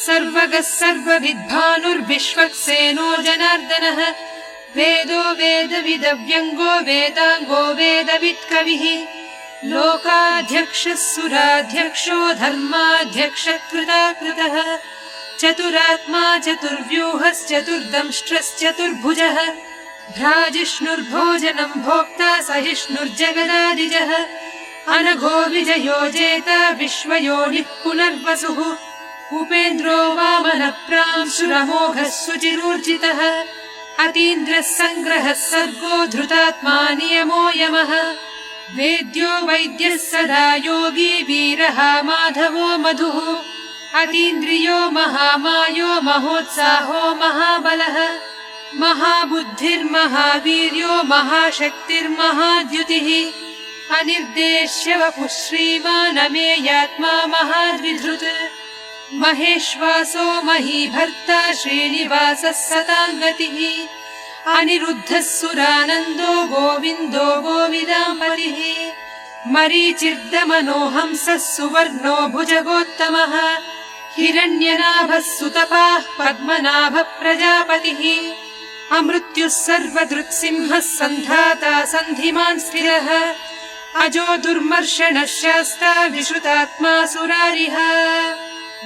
सर्वगः सर्वविद्भानुर्विश्वक्सेनो जनार्दनः वेदो वेदविदव्यङ्गो वेदाङ्गो वेदवित्कविः लोकाध्यक्षः सुराध्यक्षो धर्माध्यक्षः कृताकृतः चतुरात्मा चतुर्व्यूहश्चतुर्दंष्ट्रश्चतुर्भुजः भ्राजिष्णुर्भोजनं भोक्ता सहिष्णुर्जगदादिजः अनघो विजयो जेता विश्वयोनिः पुनर्वसुः उपेन्द्रो वामनप्रांशुरमोघः सुचिरूर्जितः अतीन्द्रः सङ्ग्रहः सर्गो धृतात्मा नियमो यमः वेद्यो वैद्यः सदा योगी वीरः माधवो मधुः अतीन्द्रियो महामायो महोत्साहो महाबलः महाबुद्धिर्महावीर्यो महाशक्तिर्महाद्युतिः अनिर्देश्य वपुः श्रीमान् अमेयात्मा महाद्विधृत् महेश्वासो महीभर्ता श्रीनिवासः सताङ्गतिः अनिरुद्धः सुरानन्दो गोविन्दो गोविदाम्बरिः मरीचिर्दमनो हंसः सुवर्णो भुजगोत्तमः हिरण्यनाभः सुतपाः पद्मनाभः प्रजापतिः अमृत्युः सर्वदृक्सिंहः सन्धाता सन्धिमान् स्थिरः अजो दुर्मर्षणः शास्ता विश्रुतात्मा सुरारिः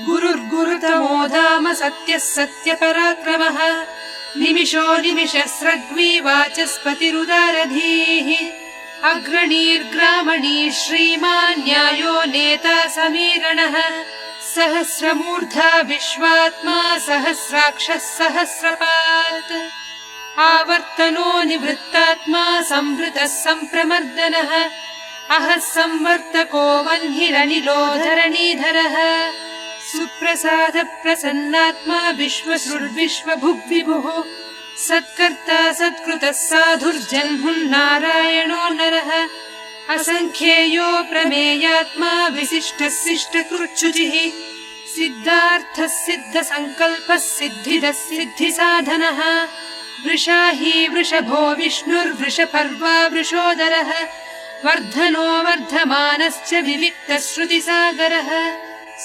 गुरुर्गुरुतमो धाम सत्यः सत्यपराक्रमः निमिषो निमिषस्रग्वी वाचस्पतिरुदारधीः अग्रणीर्ग्रामणी श्रीमान् न्यायो नेता समीरणः सहस्रमूर्धा विश्वात्मा सहस्राक्षः सहस्रपात् आवर्तनो निवृत्तात्मा संवृतः सम्प्रमर्दनः अहः संवर्तको वह्निरनिलो धरणीधरः सुप्रसाद प्रसन्नात्मा विश्वसृड्विश्वभुग्विभुः सत्कर्ता सत्कृतः साधुर्जन्मुन्नारायणो नरः असङ्ख्येयो प्रमेयात्मा विशिष्टः शिष्टकृच्छुचिः सिद्धार्थः सिद्धसङ्कल्पः सिद्धिदः सिद्धिसाधनः वृषाही वृषभो विष्णुर्वृषपर्वा वृषोदरः वर्धनो वर्धमानश्च विविक्तश्रुतिसागरः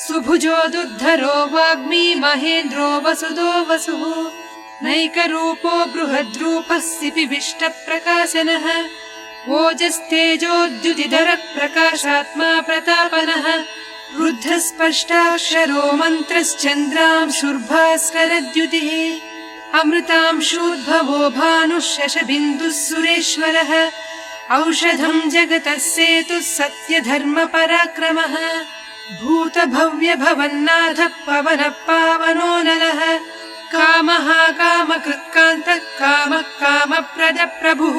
सुभुजो दुर्धरो वाग्मी महेन्द्रो वसुदो वसुः नैकरूपो बृहद्रूपः सिपिविष्टप्रकाशनः ओजस्तेजोद्युतिधरः प्रकाशात्मा प्रतापनः रुद्धस्पष्टाक्षरो मन्त्रश्चन्द्रांशुर्भास्करद्युतिः अमृतांशूद्भवो भानुः शशबिन्दुः सुरेश्वरः औषधं जगतः सेतुः सत्यधर्मपराक्रमः भूतभव्य भवन्नाथः पवनः पावनो नरः कामः कामकृत्कान्तः कामः कामप्रदप्रभुः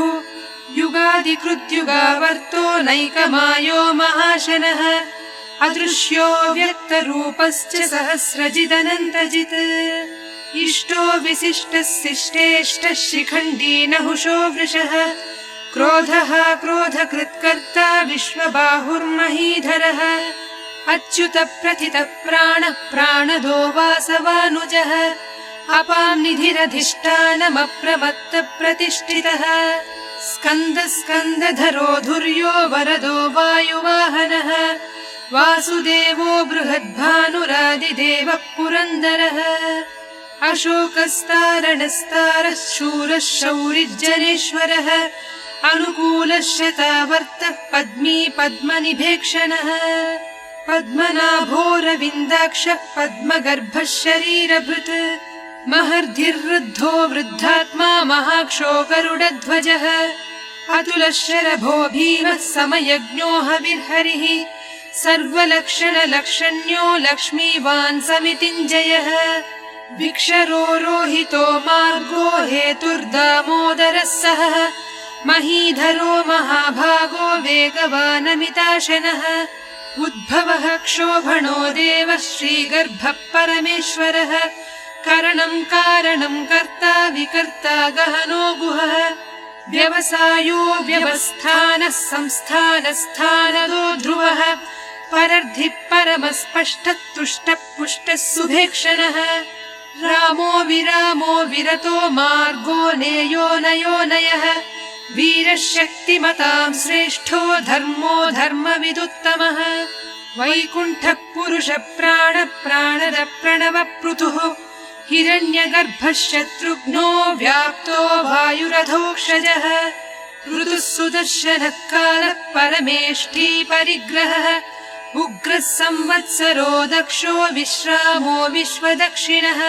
युगादिकृद्युगावर्तो नैकमायो महाशनः अदृश्यो व्यक्तरूपश्च सहस्रजिदनन्तजित् इष्टो विशिष्टः शिष्टेष्टः शिखण्डी नहुषो वृषः क्रोधः क्रोधकृत्कर्ता विश्वबाहुर्महीधरः अच्युत प्रथित प्राणः प्राणदो वासवानुजः अपां निधिरधिष्ठानमप्रमत्त प्रतिष्ठितः स्कन्द स्कन्दधरो धुर्यो वरदो वायुवाहनः वासुदेवो बृहद्भानुरादिदेवः पुरन्दरः अशोकस्तारणस्तारः शूरः शौरिज्जनेश्वरः अनुकूलः शतावर्तः पद्मी पद्मनिभेक्षणः पद्मनाभोरविन्दाक्षः पद्मगर्भः शरीरभृत् महर्धिर्वृद्धो वृद्धात्मा महाक्षो गरुडध्वजः अतुलः शरभो भीमः समयज्ञो हविर्हरिः सर्वलक्षणलक्षण्यो लक्ष्मीवान् समितिञ्जयः विक्षरो रोहितो मार्गो हेतुर्दामोदरः सः महीधरो महाभागो वेगवानमिताशनः उद्भवः क्षोभणो देवः श्रीगर्भः परमेश्वरः करणं कारणं कर्ता विकर्ता गहनो गुहः व्यवसायो व्यवस्थानः संस्थानस्थानदो ध्रुवः परर्धिः परमस्पष्टः तुष्टः पुष्टः सुभेक्षणः रामो विरामो विरतो मार्गो नेयो नयो नयः वीरः शक्तिमतां श्रेष्ठो धर्मो धर्मविदुत्तमः वैकुण्ठः पुरुषः प्राणः प्राणद प्रणव पृथुः हिरण्यगर्भः शत्रुघ्नो व्याप्तो वायुरधोक्षजः ऋतुः सुदर्शनः कालः परमेष्ठी परिग्रहः उग्रः संवत्सरो दक्षो विश्रामो विश्वदक्षिणः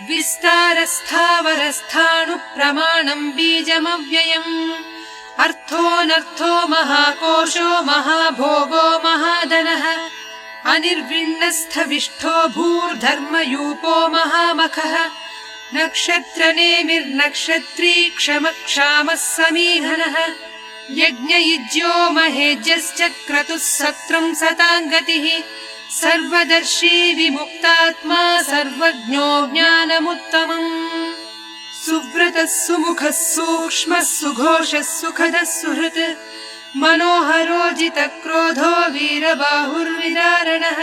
विस्तारस्थावरस्थाणुः प्रमाणं बीजमव्ययम् अर्थोऽनर्थो महाकोशो महाभोगो महाधनः अनिर्विण्णस्थविष्ठो भूर्धर्मयूपो महामखः नक्षत्रनेमिर्नक्षत्री क्षमक्षामः समीहनः यज्ञयुज्यो महेज्यश्च क्रतुः सत्रं सताङ्गतिः सर्वदर्शी विमुक्तात्मा सर्वज्ञो ज्ञानमुत्तमम् सुव्रतः सुमुखः सूक्ष्मः सुघोषः सुखदः सुहृत् मनोहरोजितः क्रोधो वीरबाहुर्विदारणः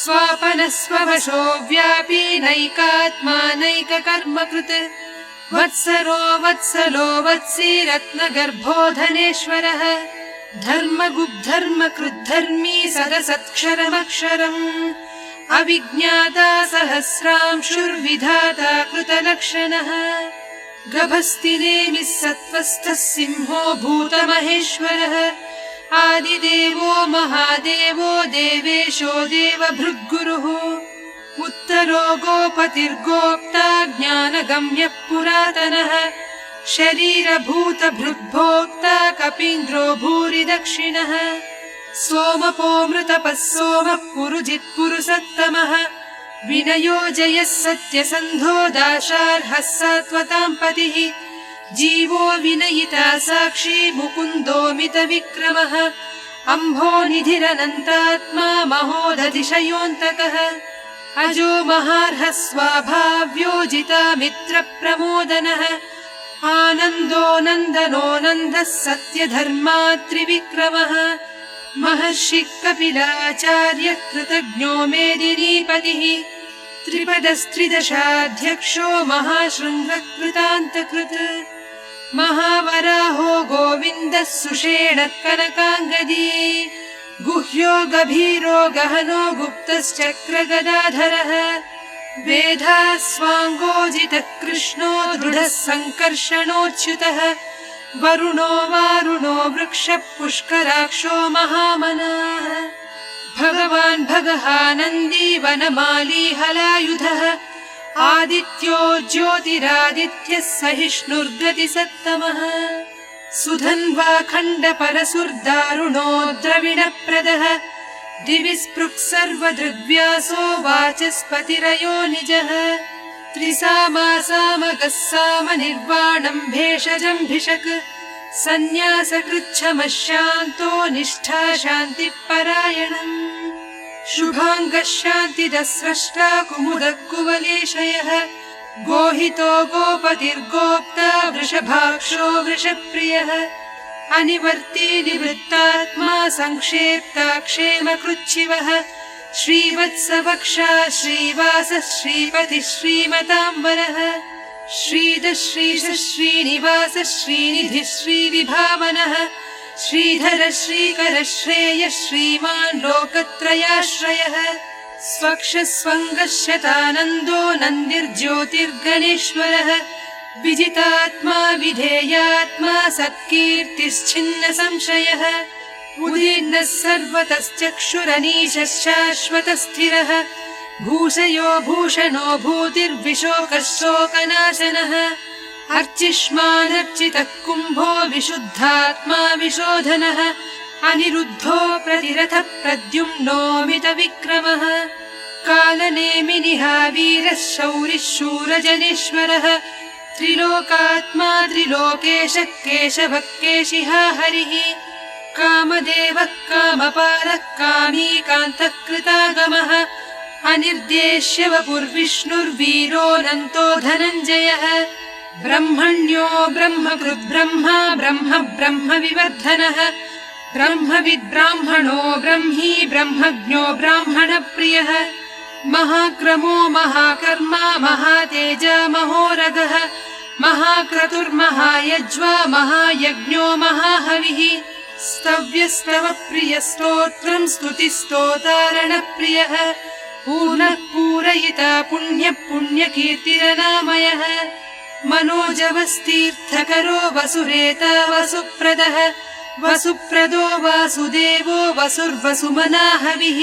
स्वापनः स्ववशो व्यापी नैकात्मा नैककर्मकृत् वत्सरो वत्सलो वत्सी रत्नगर्भो धनेश्वरः धर्मगुब्धर्मकृद्धर्मी सदसत्क्षरमक्षरम् अविज्ञाता सहस्रांशुर्विधाता कृतलक्षणः गभस्तिनेमिः सत्त्वस्थः सिंहो भूतमहेश्वरः आदिदेवो महादेवो देवेशो देवभृद्गुरुः उत्तरो गोपतिर्गोप्ता ज्ञानगम्यः पुरातनः शरीरभूतभृद्भोक्ता कपीन्द्रो भूरि दक्षिणः सोमपोमृतपः सोमः पुरुजित्पुरुषत्तमः विनयो जयः सत्यसन्धो दाशार्हः सात्वतां पतिः जीवो विनयिता साक्षी मुकुन्दोमितविक्रमः अम्भोनिधिरनन्तात्मा महोदधिशयोऽन्तकः अजो महार्हः स्वाभाव्योजिता मित्रप्रमोदनः आनन्दो नन्दनो नन्दः सत्यधर्मात्रिविक्रमः महर्षिः कपिलाचार्यः कृतज्ञो मेदिनीपतिः त्रिपदस्त्रिदशाध्यक्षो महाशृङ्गः कृतान्तकृत् महावराहो गोविन्दः सुषेणः कनकाङ्गदी गुह्यो गभीरो गहनो गुप्तश्चक्रगदाधरः वेधास्वाङ्गोजितः कृष्णो दृढः सङ्कर्षणोच्युतः वरुणो वारुणो वृक्षः पुष्कराक्षो महामनाः भगवान् भगहानन्दी वनमाली हलायुधः आदित्यो ज्योतिरादित्यः सहिष्णुर्गतिसत्तमः सुधन्वा खण्डपरशुर्दारुणो द्रविणप्रदः दिवि स्पृक् सर्वदृग्व्यासो वाचस्पतिरयो निजः त्रिसामासामगः सामनिर्वाणम् भेषजम्भिषक् सन्न्यासकृच्छमः शान्तो निष्ठा शान्तिपरायणम् शुभाङ्गः शान्तिदः स्रष्टा कुमुदः कुवलेशयः गोहितो गोपतिर्गोप्ता वृषभाक्षो वृषप्रियः अनिवर्ती निवृत्तात्मा संक्षेप्ता क्षेमकृच्छिवः श्रीवत्सवक्षा श्रीवासः श्रीपतिः श्रीमताम्बरः श्रीधः श्रीशः श्रीनिवासः श्रीनिधिः श्रीविभावनः श्रीधरः श्रीकरः श्रेयः श्रीमान् लोकत्रयाश्रयः स्वक्षः स्वङ्गः शतानन्दो नन्दिर्ज्योतिर्गणेश्वरः विजितात्मा विधेयात्मा सत्कीर्तिश्छिन्न संशयः उदीर्णः सर्वतश्चक्षुरनीशः शाश्वतस्थिरः भूषयो भूषणो भूतिर्विशोकः शोकनाशनः अर्चिष्मानर्चितः कुम्भो विशुद्धात्मा विशोधनः अनिरुद्धो प्रतिरथः प्रद्युम्नोऽमितविक्रमः कालनेमिनिहा वीरः शौरिः शूरजनेश्वरः त्रिलोकात्मा त्रिलोकेशः केशवः केशिहा हरिः कामदेवः कामपालः कामी कान्तः कृतागमः अनिर्देश्य वपुर्विष्णुर्वीरोऽनन्तो धनञ्जयः ब्रह्मण्यो ब्रह्मकृद्ब्रह्मा ब्रह्म ब्रह्म विवर्धनः ब्रह्मविद्ब्राह्मणो ब्रह्मी ब्रह्मज्ञो ब्राह्मणप्रियः महाक्रमो महाकर्मा महातेजा महोरगः महाक्रतुर्महायज्वा महायज्ञो महाहविः स्तव्यस्तव प्रियस्तोत्रम् स्तुतिस्तोतारणप्रियः पूर्णः पूरयिता पुण्यः पुण्यकीर्तिरनामयः मनोजवस्तीर्थकरो वसुरेता वसुप्रदः वसुप्रदो वासुदेवो वसुर्वसुमनाहविः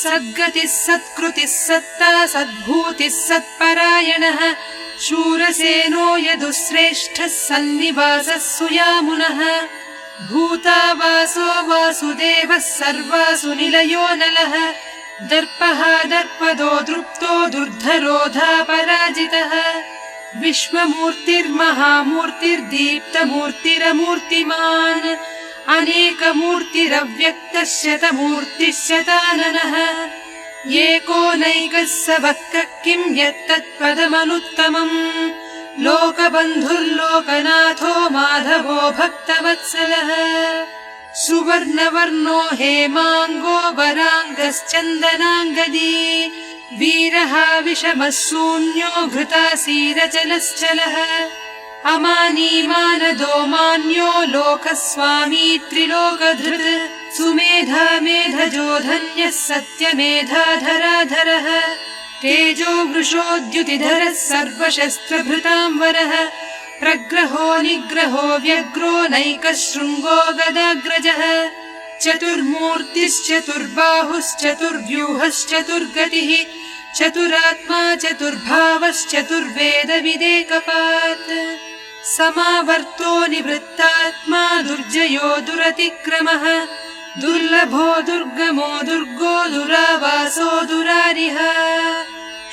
सद्गतिः सत्कृतिः सत्ता सद्भूतिः सत्परायणः शूरसेनो यदुश्रेष्ठः सन्निवासः सुयामुनः भूतावासो वासुदेवः सर्वासु निलयो नलः दर्पः दर्पदो दृप्तो दुर्धरोधापराजितः विश्वमूर्तिर्महामूर्तिर्दीप्तमूर्तिरमूर्तिमान् अनेकमूर्तिरव्यक्तः शतमूर्तिः शताननः एकोनैकः स वक्कः किं यत्तत्पदमनुत्तमम् लोकबन्धुर्लोकनाथो माधवो भक्तवत्सलः सुवर्णवर्णो हेमाङ्गो वराङ्गश्चन्दनाङ्गदी वीरः विषमः शून्यो घृतासीरचलश्चलः अमानीमानदो मान्यो लोकस्वामी त्रिलोकधृत् सुमेधा मेधजो धन्यः सत्यमेधाधराधरः तेजो वृषोद्युतिधरः सर्वशस्त्रभृताम्बरः प्रग्रहो निग्रहो व्यग्रो नैकः शृङ्गो गदाग्रजः चतुर्मूर्तिश्चतुर्बाहुश्चतुर्व्यूहश्चतुर्गतिः चतुरात्मा चतुर्भावश्चतुर्वेदविदेकपात् समावर्तो निवृत्तात्मा दुर्जयो दुरतिक्रमः दुर्लभो दुर्गमो दुर्गो दुरावासो दुरारिः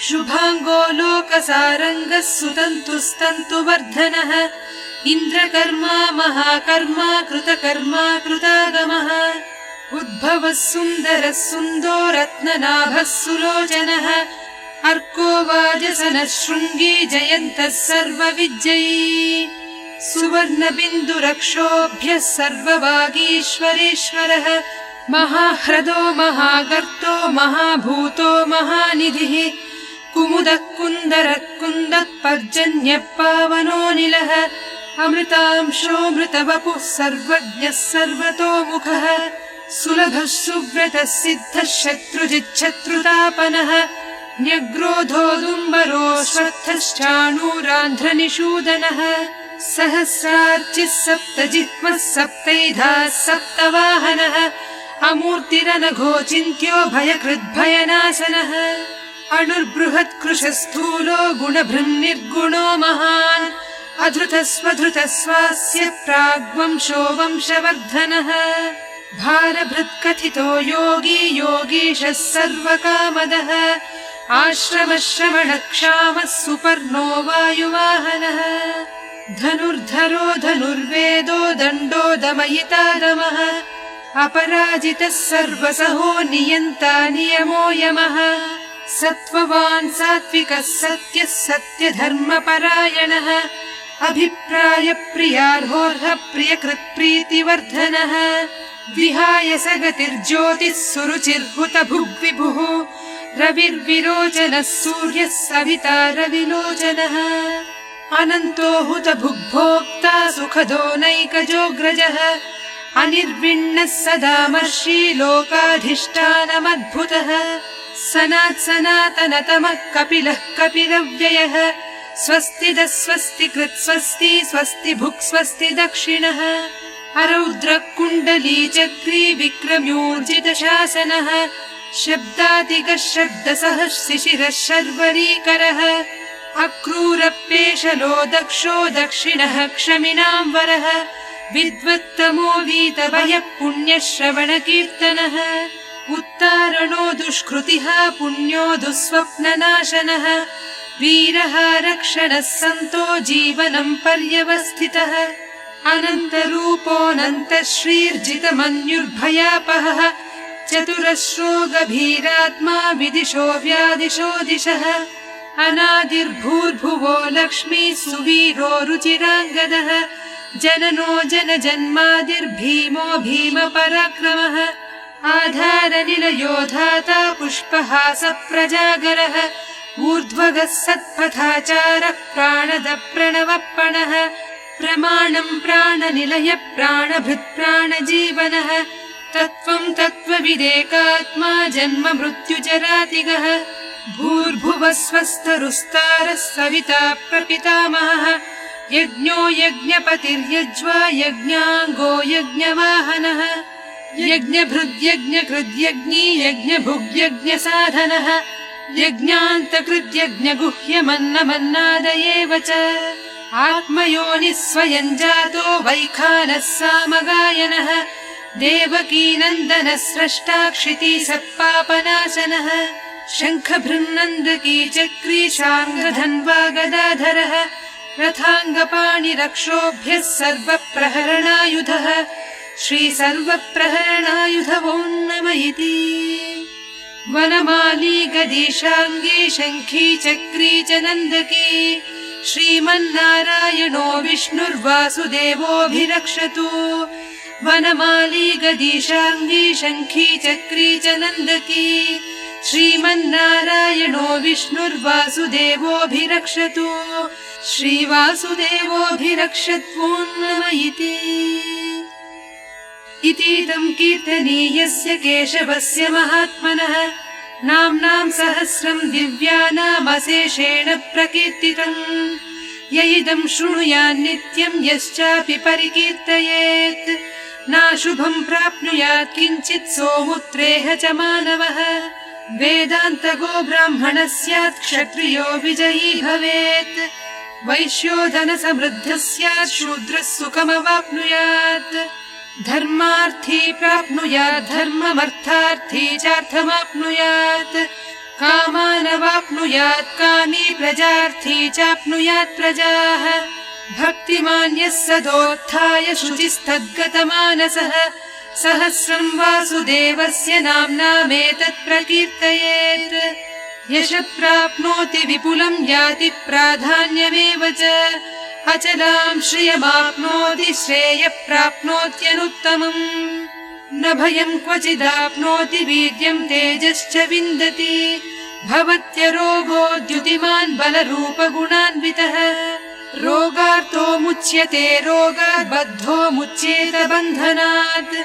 शुभाङ्गो लोकसारङ्गः सुतन्तुस्तन्तुवर्धनः इन्द्रकर्मा महाकर्मा कृतकर्मा कृतागमः उद्भवः सुन्दरः सुन्दो रत्ननाभः सुलोचनः अर्को वाजसनः शृङ्गी जयन्तः सर्वविजयी सुवर्णबिन्दुरक्षोभ्यः सर्ववागीश्वरेश्वरः महाह्रदो महागर्तो महाभूतो महानिधिः कुमुदः कुन्दरः कुन्दः पर्जन्यः पावनोऽनिलः अमृतांशोऽमृतवपुः सर्वज्ञः सर्वतोमुखः सुलभः सुव्रतः सिद्धः शत्रुजिच्छत्रुतापनः न्यग्रोधोदुम्बरोऽश्वत्थश्चाणूरान्ध्रनिषूदनः सहस्रार्चिः सप्तजिह्वः सप्तैधाः सप्तवाहनः अमूर्तिरनघोचिन्त्यो भयकृद्भयनाशनः अणुर्बृहत्कृशस्थूलो गुणभृन्निर्गुणो महान् अधृतस्वधृतस्वास्य प्राग्वंशो वंशवर्धनः भारभृत्कथितो योगी योगीशः सर्वकामदः आश्रमश्रवणक्षामः सुपर्णो वायुवाहनः धनुर्धरो धनुर्वेदो दण्डो दमयिता दमः अपराजितः सर्वसहो नियन्ता नियमो यमः सत्त्ववान् सात्विकः सत्यः सत्यधर्मपरायणः अभिप्रायप्रियार्होर्ह प्रियकृत्प्रीतिवर्धनः विहाय स गतिर्ज्योतिः सुरुचिर्हुत भुग्विभुः रविर्विरोचनः सूर्यः सविता रविलोचनः अनन्तो हुत भुग्भोक्ता सुखदो नैकजोऽग्रजः अनिर्विण्णः सदामर्षि लोकाधिष्ठानमद्भुतः सनातनतमः कपिलः कपिलव्ययः स्वस्तिदः स्वस्तिकृत् स्वस्ति स्वस्ति भुक् स्वस्ति दक्षिणः अरौद्रः कुण्डली चक्री विक्रम्योर्जितशासनः शब्दादिगः शब्दसः शिशिरः शर्वरीकरः अक्रूरपेशलो दक्षो दक्षिणः क्षमिणां वरः विद्वत्तमो वीतभयः पुण्यश्रवणकीर्तनः उत्तारणो दुष्कृतिः पुण्यो दुःस्वप्ननाशनः वीरः रक्षणः सन्तो जीवनं पर्यवस्थितः अनन्तरूपोऽनन्तः श्रीर्जितमन्युर्भयापहः चतुरश्रो गभीरात्मा विदिशो व्यादिशो दिशः अनादिर्भूर्भुवो लक्ष्मी सुवीरो रुचिराङ्गदः जननो जनजन्मादिर्भीमो भीमपराक्रमः आधारनिलयो धाता पुष्पहासप्रजागरः ऊर्ध्वगः सत्पथाचारः प्राणदप्रणवप्पणः प्रमाणं प्राणनिलय प्राणभृत्प्राणजीवनः तत्त्वं तत्त्वविदेकात्मा जन्म मृत्युजरातिगः भूर्भुवः स्वस्तरुस्तारः सविता प्रपितामहः यज्ञो यज्ञपतिर्यज्वा यज्ञाङ्गो यज्ञवाहनः यज्ञभृद्यज्ञकृद्यज्ञी यज्ञभुग्यज्ञसाधनः यज्ञान्तकृद्यज्ञगुह्यमन्नमन्नादयेव च आत्मयोनिः स्वयं जातो वैखानः सामगायनः देवकीनन्दनः स्रष्टा क्षितिसत्पापनाशनः शङ्खभृन्नन्दकी चक्री शार्ङ्गधन्वा गदाधरः रथाङ्गपाणिरक्षोभ्यः सर्वप्रहरणायुधः श्रीसर्वप्रहरणायुध वो नम इति वनमाली गदीशाङ्गी शङ्खी चक्री च नन्दकी श्रीमन्नारायणो विष्णुर्वासुदेवोऽभिरक्षतु वनमाली गदीशाङ्गी शङ्खी चक्री च नन्दकी श्रीमन्नारायणो विष्णुर्वासुदेवोऽभिरक्षतु श्रीवासुदेवोऽभिरक्षत्वो नम इतीदं कीर्तनीयस्य केशवस्य महात्मनः नाम्नां सहस्रं दिव्यानामशेषेण प्रकीर्तितम् य इदं शृणुयान्नित्यं यश्चापि परिकीर्तयेत् नाशुभं प्राप्नुयात् किञ्चित् सोमुत्रेह च मानवः वेदान्तगो ब्राह्मणः स्यात् क्षत्रियो विजयी भवेत् वैश्यो धनसमृद्धः स्यात् शूद्रः सुखमवाप्नुयात् धर्मार्थी प्राप्नुयात् धर्ममर्थार्थी चार्थमाप्नुयात् कामानवाप्नुयात् कामी प्रजार्थी चाप्नुयात् प्रजाः भक्तिमान्यः सदोत्थाय शुचिस्तद्गतमानसः सहस्रं वासुदेवस्य नाम्नामेतत् प्रकीर्तयेत् यशः प्राप्नोति विपुलं याति प्राधान्यमेव च अचलां श्रियमाप्नोति श्रेयः प्राप्नोत्यनुत्तमम् न भयं क्वचिदाप्नोति वीर्यं तेजश्च विन्दति भवत्यरोगो द्युतिमान् बलरूपगुणान्वितः रोगार्तो मुच्यते रोगात् बद्धो मुच्येत बन्धनात्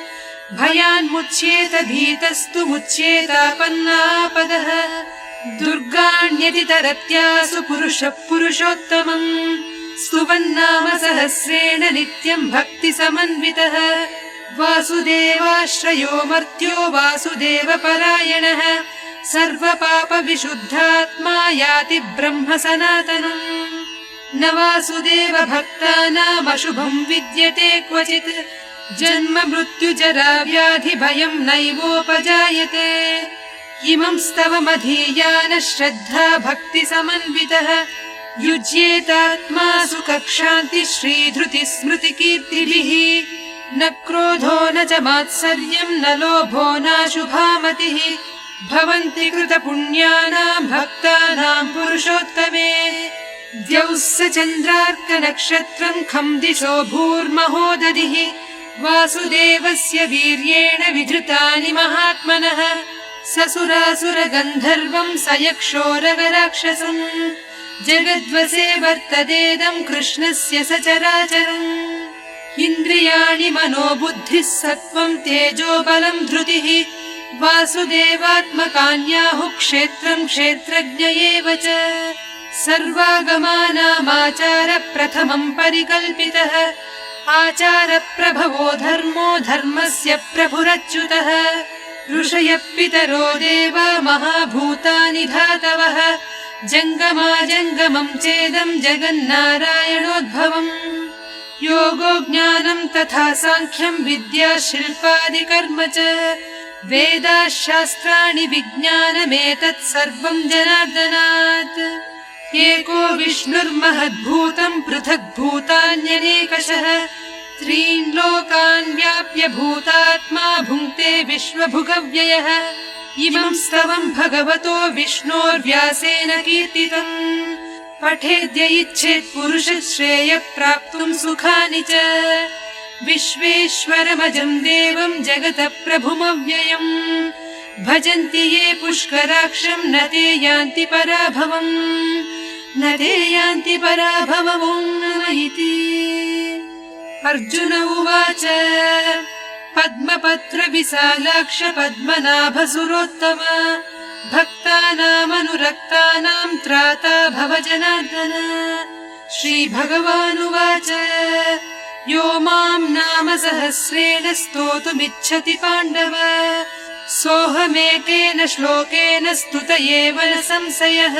भयान्मुच्येत भीतस्तु मुच्येतापन्नापदः दुर्गाण्यतितरत्यासु पुरुषः पुरुषोत्तमम् स्तुवन्नाम सहस्रेण नित्यं भक्तिसमन्वितः वासुदेवाश्रयो मर्त्यो वासुदेवपरायणः सर्वपापविशुद्धात्मा याति ब्रह्म सनातनम् न वासुदेव भक्तानामशुभं विद्यते क्वचित् जन्म मृत्युजरा व्याधि भयं नैवोपजायते इमं स्तवमधीयान श्रद्धा भक्ति समन्वितः युज्येतात्मा सुखक्षान्ति श्रीधृति स्मृति कीर्तिभिः न क्रोधो न च मात्सर्यं न लोभो नाशुभामतिः भवन्ति कृतपुण्यानां भक्तानां पुरुषोत्तमे द्यौः स चन्द्रार्कनक्षत्रं खं दिशो भूर्महोदधिः वासुदेवस्य वीर्येण विधृतानि महात्मनः ससुरासुरगन्धर्वं स यक्षोरगराक्षसम् जगद्वसे वर्ततेदं कृष्णस्य सचराचरम् इन्द्रियाणि मनो बुद्धिः सत्त्वं तेजो बलं धृतिः वासुदेवात्मकान्याहुः क्षेत्रं क्षेत्रज्ञ एव च सर्वागमानामाचार प्रथमं परिकल्पितः आचार प्रभवो धर्मो धर्मस्य प्रभुरच्युतः ऋषयः पितरो देवा महाभूतानि धातवः जङ्गमाजङ्गमं चेदं जगन्नारायणोद्भवम् योगो ज्ञानं तथा साङ्ख्यं विद्या शिल्पादिकर्म च वेदाः शास्त्राणि विज्ञानमेतत् सर्वं जनार्दनात् एको विष्णुर्महद्भूतं पृथक् भूतान्यनेकशः त्रीन् लोकान् व्याप्य भूतात्मा भुङ्क्ते विश्वभुगव्ययः इमं स्तवं भगवतो विष्णोर्व्यासेन कीर्तितम् पठेद्य इच्छेत् पुरुषः श्रेयः प्राप्तुं सुखानि च विश्वेश्वरमजं देवं जगतः प्रभुमव्ययम् भजन्ति ये पुष्कराक्षं न ते यान्ति पराभवम् न ते यान्ति पराभवम् नमः इति। अर्जुन उवाच पद्मपत्र विशालाक्ष पद्मनाभसुरोत्तम भक्तानामनुरक्तानां त्राता भव जनार्दन। श्रीभगवानुवाच यो मां नाम सहस्रेण स्तोतुमिच्छति पाण्डव सोऽहमेकेन श्लोकेन स्तुत एव न संशयः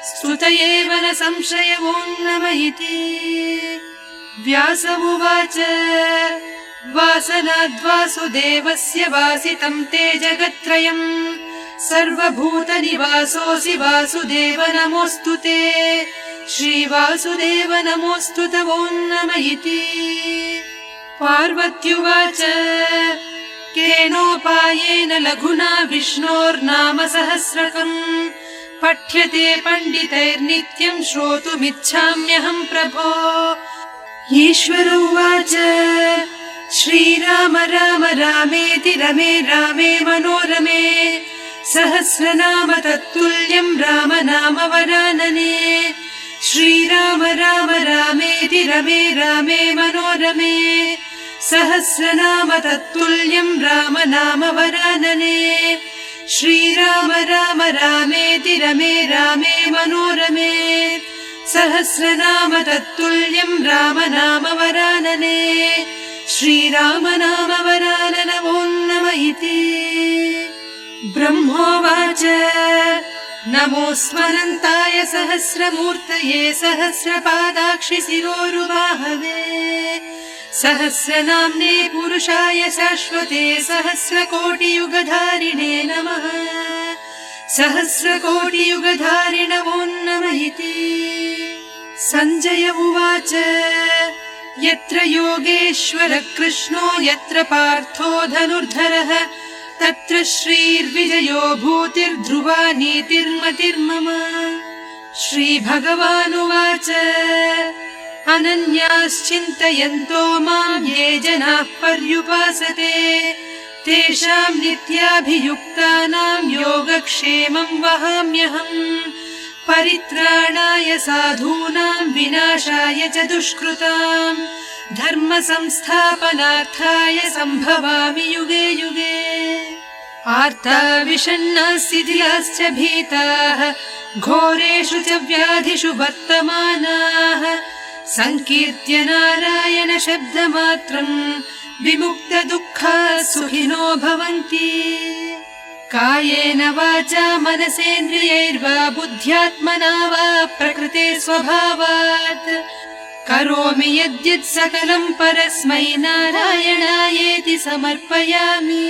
स्तुत एव न संशयो नमः इति। व्यास उवाच वासनाद्वासुदेवस्य वासितं ते जगत्त्रयम् सर्वभूतनिवासोऽसि वासुदेव नमोऽस्तु ते श्रीवासुदेव नमोऽस्तु तवो नमः इति। पार्वत्युवाच केनोपायेन लघुना विष्णोर्नाम सहस्रकम् पठ्यते पण्डितैर्नित्यं श्रोतुमिच्छाम्यहं प्रभो। ईश्वर उवाच श्रीराम राम रामेति रमे रामे मनोरमे सहस्रनाम तत्तुल्यं राम नाम वरानने। श्रीराम राम रामेति रमे रामे मनोरमे सहस्रनाम तत्तुल्यं राम नाम वरानने। श्रीराम राम रामेति रमे रामे मनोरमे सहस्रनाम तत्तुल्यं राम नाम वरानने। श्रीराम नाम वरानन वो नमः इति। ब्रह्मोवाच नमोऽस्मरन्ताय सहस्रमूर्तये सहस्रपादाक्षि शिरोरुबाहवे सहस्रनाम्ने पुरुषाय शाश्वते सहस्रकोटियुगधारिणे नमः सहस्रकोटियुगधारिण वो नमः इति। सञ्जय उवाच यत्र योगेश्वर कृष्णो यत्र पार्थो धनुर्धरः तत्र श्रीर्विजयो भूतिर्ध्रुवा नीतिर्मतिर्मम। श्रीभगवानुवाच अनन्याश्चिन्तयन्तो मां ये जनाः पर्युपासते तेषां नित्याभियुक्तानां योगक्षेमं वहाम्यहम् परित्राणाय साधूनां विनाशाय च दुष्कृतां धर्म संस्थापनार्थाय सम्भवामि युगे युगे। आर्ता विषण्णाः शिथिलाश्च भीताः घोरेषु च व्याधिषु वर्तमानाः संकीर्त्य नारायण शब्दमात्रं विमुक्त दुःखाः सुखिनो भवन्ति। कायेन वाचा मनसेन्द्रियैर्वा बुद्ध्यात्मना वा प्रकृते स्वभावात् करोमि यद्यत् सकलं परस्मै नारायणायेति समर्पयामि।